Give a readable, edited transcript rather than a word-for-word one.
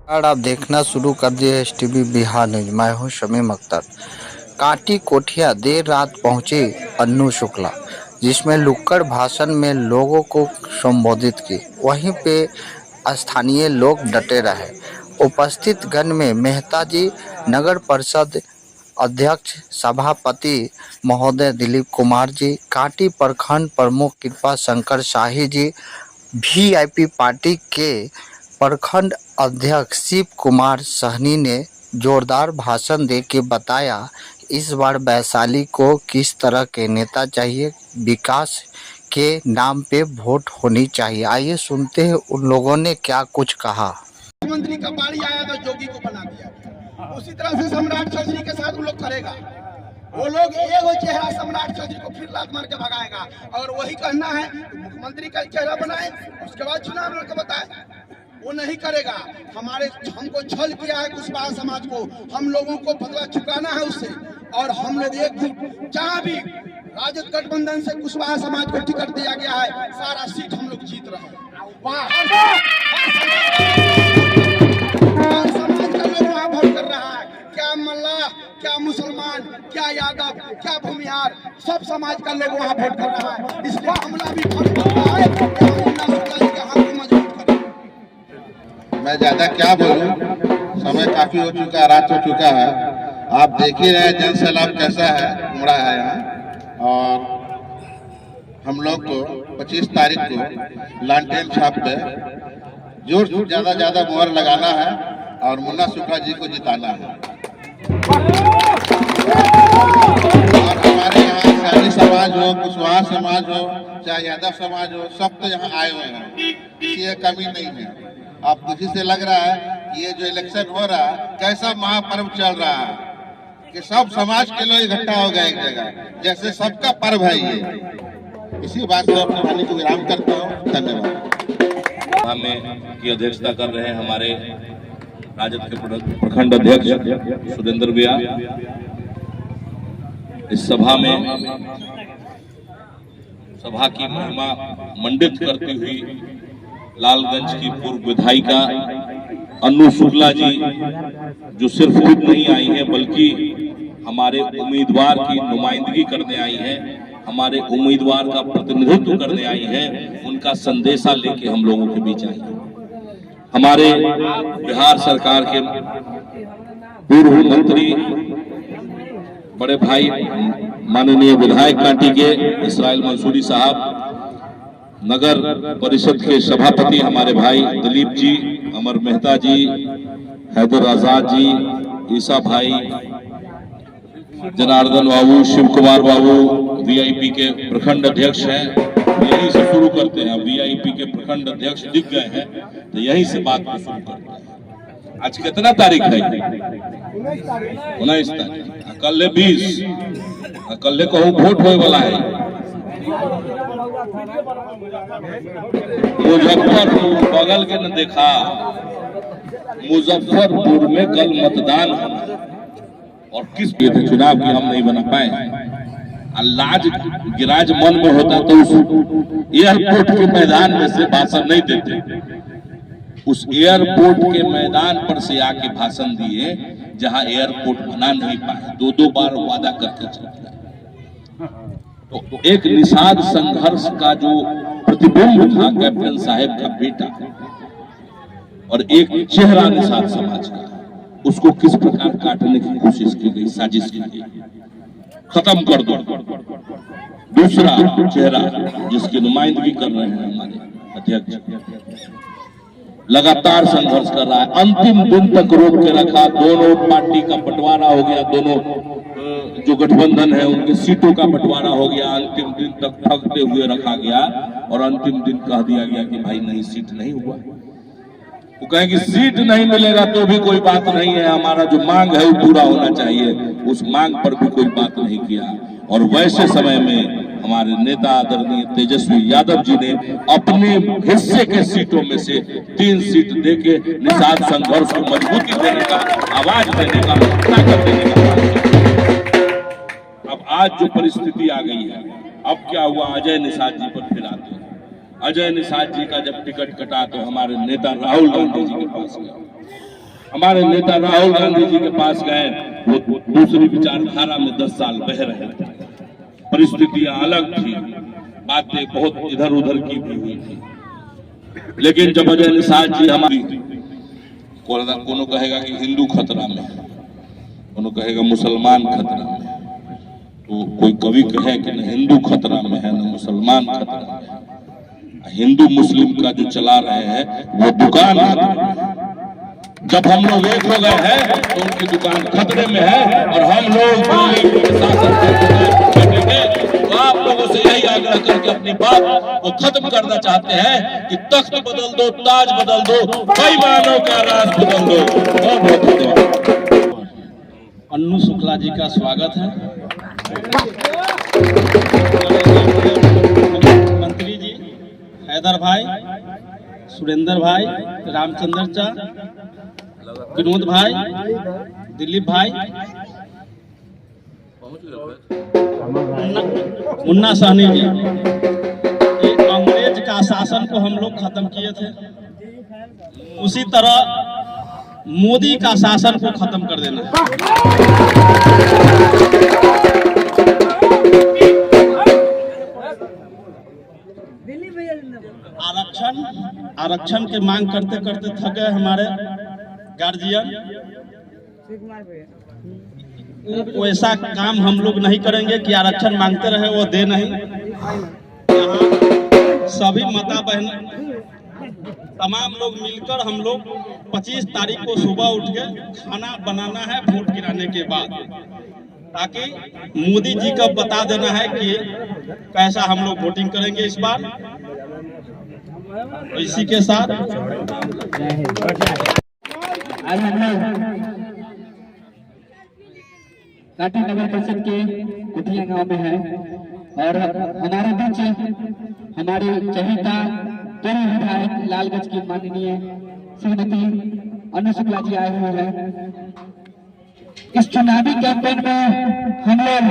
और आप देखना शुरू कर दिए एसटीवी बिहार न्यूज। मैं हूं शमीम अख्तर। कांटी कोठिया देर रात पहुंचे अन्नू शुक्ला, जिसमें नुक्कड़ भाषण में लोगों को संबोधित की। वहीं पे स्थानीय लोग डटे रहे। उपस्थित गण में मेहता जी, नगर परिषद अध्यक्ष सभापति महोदय दिलीप कुमार जी, कांटी प्रखंड प्रमुख कृपा शंकर शाही जी, वीआईपी पार्टी के प्रखंड अध्यक्ष शिव कुमार सहनी ने जोरदार भाषण दे के बताया इस बार वैशाली को किस तरह के नेता चाहिए, विकास के नाम पे वोट होनी चाहिए। आइए सुनते हैं उन लोगों ने क्या कुछ कहा। मुख्यमंत्री का बारी आया तो जोगी को बना दिया, उसी तरह से सम्राट चौधरी के साथ वो लोग करेगा। वो लोग एगो चेहरा सम्राट चौधरी को फिर लात मार के भगाएगा और वही कहना है मुख्यमंत्री का चेहरा बनाए, उसके बाद चुनाव लड़के बताए। वो नहीं करेगा। हमको छल किया है कुशवाहा समाज को, हम लोगों को बदला चुकाना है उससे। और हम लोग एक जहाँ भी राजद गठबंधन से कुशवाहा समाज को टिकट दिया गया है, सारा सीट हम लोग जीत रहे हैं। समाज का लोग वहाँ वोट कर रहा है, क्या मल्लाह, क्या मुसलमान, क्या यादव, क्या भूमिहार, सब समाज का लोग वहाँ वोट कर रहा है। इसलिए हमला भी वोट कर रहा है कि हम अन्ना शुक्ला जी के हाथ को मजबूत करें। मैं ज्यादा क्या बोलूं, समय काफी हो चुका है, रात हो चुका है। आप देख ही रहे जन सैलाब कैसा है, उमड़ा है यहाँ। और हम लोग को 25 तारीख को लालटेन छाप पे जोर ज्यादा मुहर लगाना है और मुन्ना शुक्ला जी को जिताना है। और हमारे यहाँ शाही समाज हो, कुशवाहा समाज हो, चाहे यादव समाज हो, सब तो यहाँ आए हुए हैं, किसी एक कमी नहीं है। आप किसी से लग रहा है कि ये जो इलेक्शन हो रहा है कैसा महापर्व चल रहा है कि सब समाज के लोग इकट्ठा हो गए एक जगह, जैसे सबका पर्व है ये। इसी बात से अपने वाणी को विराम करता हूँ। धन्यवाद। में की अध्यक्षता कर रहे हैं हमारे राजद के प्रखंड अध्यक्ष सुरेंद्र भैया। इस सभा में सभा की महिमा मंडित करती हुई लालगंज की पूर्व विधायिका अन्नू शुक्ला जी, जो सिर्फ खुद नहीं आई हैं बल्कि हमारे उम्मीदवार की नुमाइंदगी करने आई हैं, हमारे उम्मीदवार का प्रतिनिधित्व करने आई हैं, उनका संदेशा लेके हम लोगों के बीच आई हैं। हमारे बिहार सरकार के पूर्व मंत्री बड़े भाई माननीय विधायक कांटी के इसराइल मंसूरी साहब, नगर परिषद के सभापति हमारे भाई दिलीप जी, अमर मेहता जी, हैदर आजाद जी, ईसा भाई, जनार्दन बाबू, शिव कुमार बाबू, वीआईपी के प्रखंड अध्यक्ष हैं। यहीं से शुरू करते हैं। वीआईपी के प्रखंड अध्यक्ष दिख गए हैं तो यहीं से बात को शुरू करते हैं। आज कितना तारीख है? 19 तारीख। कल 20, कल कहूँ वोट होने वाला है। मुजफ्फरपुर बगल के न देखा, मुजफ्फरपुर में कल मतदान और किस चुनाव की हम नहीं बना पाए। लाज गिराज मन में होता तो उस एयरपोर्ट के मैदान में से भाषण नहीं देते। उस एयरपोर्ट के मैदान पर से आके भाषण दिए जहां एयरपोर्ट बना नहीं पाए, 2 बार वादा करके चले। तो एक निषाद संघर्ष का जो प्रतिबिंब था कैप्टन साहब का बेटा और एक चेहरा निषाद समाज का, उसको किस प्रकार काटने की कोशिश की गई, साजिश की गई। खत्म कर दो। दूसरा चेहरा जिसकी नुमाइंदगी कर रहे हैं हमारे अध्यक्ष, लगातार संघर्ष कर रहा है, अंतिम दिन तक रोक के रखा। दोनों पार्टी का बंटवारा हो गया, दोनों जो गठबंधन है उनके सीटों का बंटवारा हो गया। अंतिम दिन तक ठगते हुए रखा गया और अंतिम दिन कह दिया गया कि भाई नहीं, सीट नहीं हुआ। वो कहें कि सीट नहीं मिलेगा तो भी कोई बात नहीं है, हमारा जो मांग है वो पूरा होना चाहिए। उस मांग पर भी कोई बात नहीं किया। और वैसे समय में हमारे नेता आदरणीय तेजस्वी यादव जी ने अपने हिस्से के सीटों में से 3 सीट देके निषाद संघर्ष को मजबूती देने का, आवाज देने का, ताकत देने का। अब आज जो परिस्थिति आ गई है, अब क्या हुआ, अजय निषाद जी पर फिर आते हैं। अजय निषाद जी का जब टिकट कटा तो हमारे नेता राहुल गांधी जी के पास गया हमारे नेता राहुल गांधी जी के पास गए, वो दूसरी विचारधारा में 10 साल बह रहे थे, परिस्थितियां अलग थी, बातें बहुत इधर उधर की भी हुई थी। लेकिन जब अजय निषाद जी हमारी कोनो कहेगा कि हिंदू खतरा में, कोनो कहेगा मुसलमान खतरा में, तो कोई कवि कहे कि न हिंदू खतरा में है न मुसलमान खतरा में है, हिंदू मुस्लिम का जो चला रहे हैं वो दुकान खतरे में है। जब हम लोग एक हो गए हैं तो उनकी दुकान खतरे में है और हम लोग दिल्ली के शासन से बैठेंगे। तो आप लोगों से यही आग्रह करके अपनी बात को खत्म करना चाहते हैं कि तख्त बदल दो, ताज बदल दो, बेईमानों का राज बदल दो। बहुत बहुत धन्यवाद। अन्नू शुक्ला जी का स्वागत है। मंत्री जी हैदर भाई, सुरेंद्र भाई, रामचंद्र चा, विनोद भाई, दिलीप भाई, मुन्ना सहनी जी, ये अंग्रेज का शासन को हम लोग खत्म किए थे, उसी तरह मोदी का शासन को खत्म कर देना है। आरक्षण की मांग करते करते थक गए हमारे गार्जियन। वैसा काम हम लोग नहीं करेंगे कि आरक्षण मांगते रहे वो दे नहीं। सभी माता बहन तमाम लोग मिलकर हम लोग 25 तारीख को सुबह उठ के खाना बनाना है वोट गिराने के बाद, ताकि मोदी जी को बता देना है कि कैसा हम लोग वोटिंग करेंगे इस बार। इसी के साथ आज हम लोग काटी नगर परिषद के कुटिया गांव में हैं और हमारे बीच हमारे चहेता पूर्व विधायक लालगंज की माननीय श्रीमती अन्नू शुक्ला जी आए हुए हैं। इस चुनावी कैंपेन में हम लोग